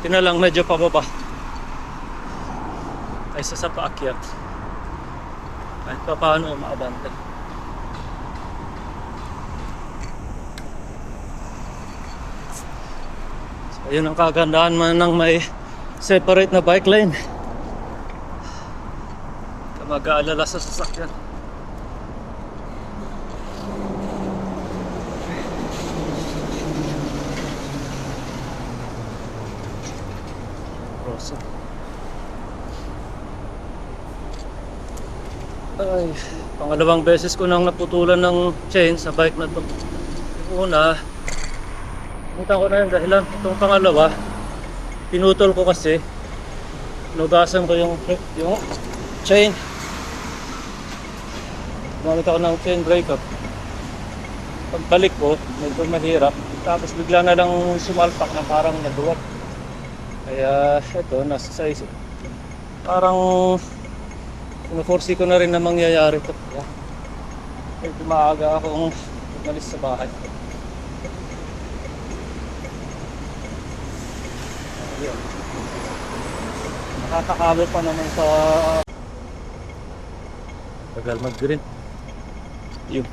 Buti na lang medyo pababa kaysa sa paakyat. Kahit pa paano umaabante. So yun ang kagandahan man ng may separate na bike lane. Ka mag-aalala sa sasakyan. Rosa. Ay, pangalawang beses ko nang naputulan ng chain sa bike na to. Yung una, punta ko na yung dahilan. Itong pangalawa, pinutol ko kasi, nugasan ko yung chain. Gumamit ako ng chain breaker. Pagbalik ko, medyo mahirap. Tapos bigla na lang sumalpak na parang naduwag. Kaya ito, nasa sa isip. Parang pinuforsi ko na rin na mangyayari ito. Yeah. Medyo maaga akong umalis sa bahay. Ayun. Nakakakabot pa naman sa tagal mag-green. Yun.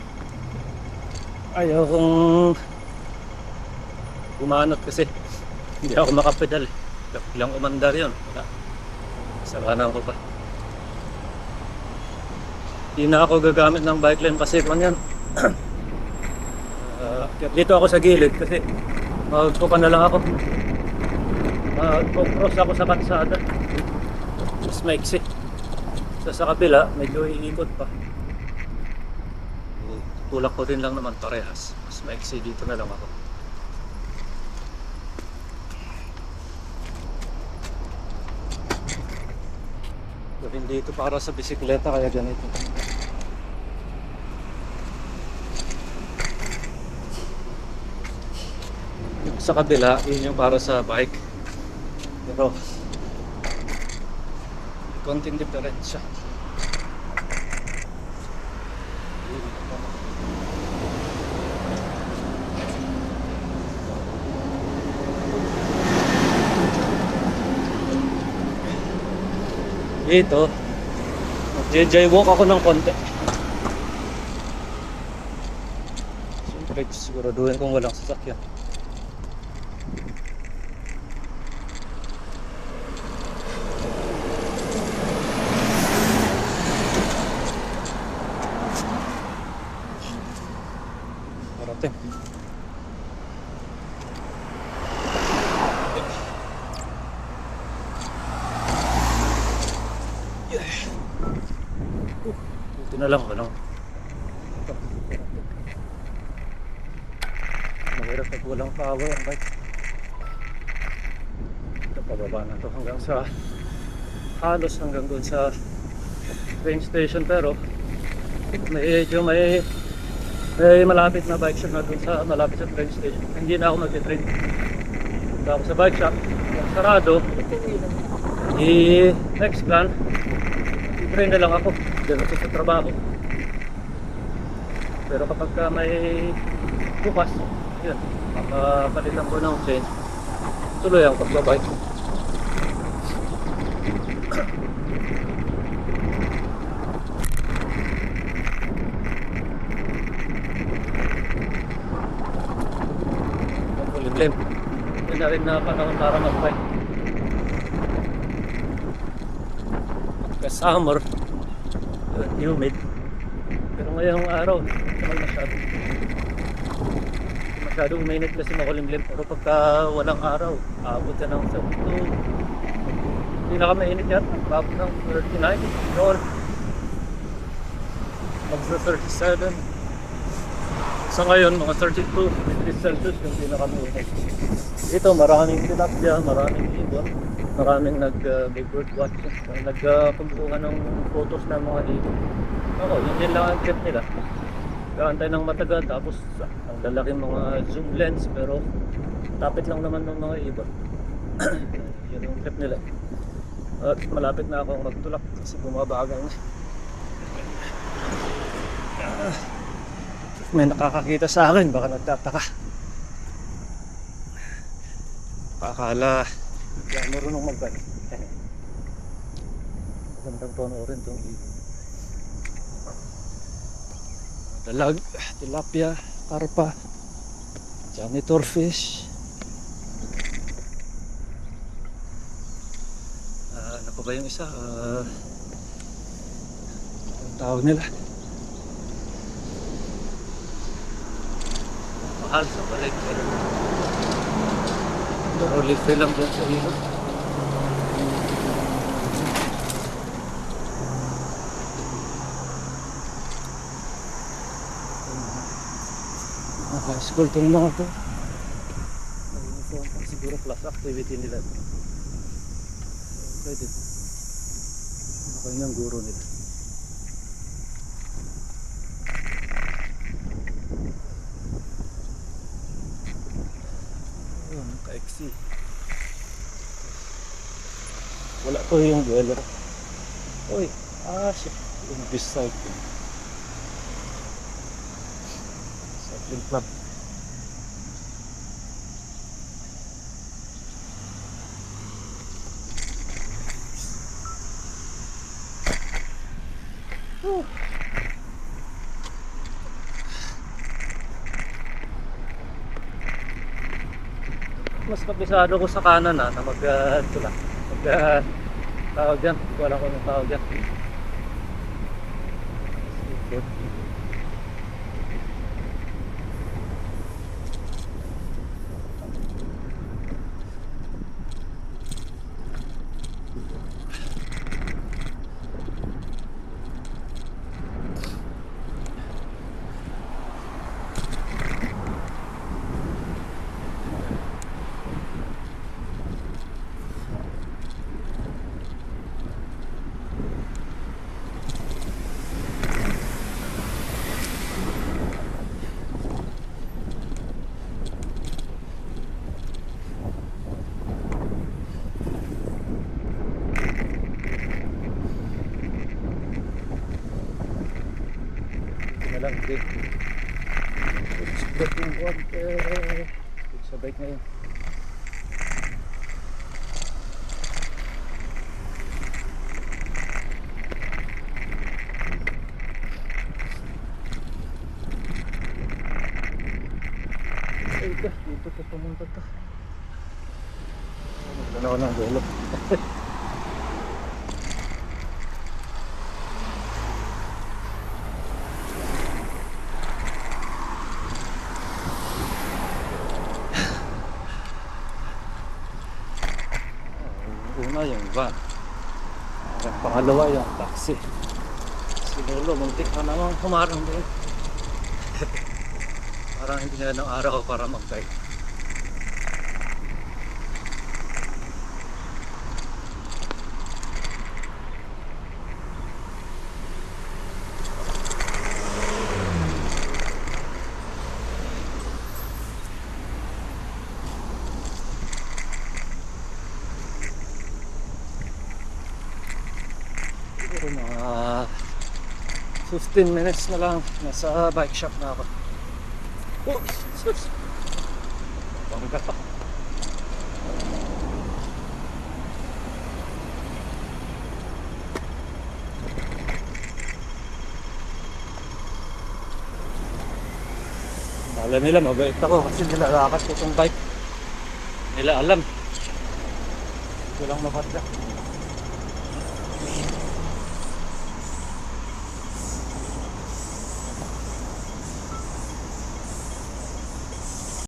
Ayaw kong umanot kasi hindi ako makapedal. Biglang umandar yun. Wala. Salanan ko pa. Hindi na ako gagamit ng bike lane kasi kung yan. Dito ako sa gilid kasi magpupa na lang ako. Mag-cross ako sa katsada. Mas maiksi. Sa kabila, medyo iikot pa. Tulak ko din lang naman parehas. Mas maiksi dito na lang ako. Gawin dito para sa bisikleta kaya ganito. Sa kabila, yun yung para sa bike. Pero konting diferensya. Dito, mag-jaywalk ako ng konti. Siyempre, siguraduhin kung walang sasakyan. Parating. Ito na lang, walang mahirap pag walang power ang bike. Ito pababa na to hanggang sa halos hanggang doon sa train station, pero medyo may malapit na bike shop na doon sa malapit sa train station. Hindi na ako mag-train. Punta ako sa bike shop, sarado. Next plan, i-train na lang ako. Diyan ako sa trabaho. Pero kapag may bukas, yun, makapalitan ko ng chain, tuloy ang pagbabike. Makulimlim. Yun na rin na panahon para mag-bike. Summer, humid, pero ngayong araw naman masyadong mainit kasi makulimlim. Pero pagka walang araw, abot ka ng sa hindi na ka mainit yan, abot ng 39 noon, magsa 37. Sa ngayon mga 32 degrees Celsius yung pinaka-mainit. Dito maraming tilapia, maraming ibon, maraming nag-bird watching, nagkumpuhan ng photos ng mga ibon. Oo, yun lang ang trip nila. Kaantay ng matagal, tapos ang lalaking mga zoom lens, pero tapit lang naman ng mga ibon. Yun yung trip nila. At malapit na akong magtulak kasi bumabagal na. May nakakakita sa akin, baka nagtataka. Akala Yan, marunong magbalik. Magandang panoorin itong ibon. Dalag, tilapia, karpa, janitor fish. Ano pa ba yung isa? Ang tawag nila? Mahal sa balik. Pero libre lang dyan sa ilog. High school itong mga ito. Siguro class activity nila. Pwede. Ano kayo ng guro nila? Ayun, ka-XC. Wala to yung dweller. Uy, shit. Yung beside ko. Cycling club. Mas kabisado ko sa kanan na ito lang. Tawag dyan. Wala ko ng tawag dyan. Lang din. Explore ng konti. Sa bike ngayon. Dito ka pumunta ka. Magdala ko ng dulo. Una yung van. Ang pangalawa yung taxi. Si Lolo, muntik na naman humarang doon. Parang hindi na ng araw para mag-bike. Siguro mga 15 minutes na lang nasa bike shop na ako. Oh, sus! Bangga pa. Alam nila mabait ako kasi nilalakas ko itong bike. Nila alam. Walang mapadla.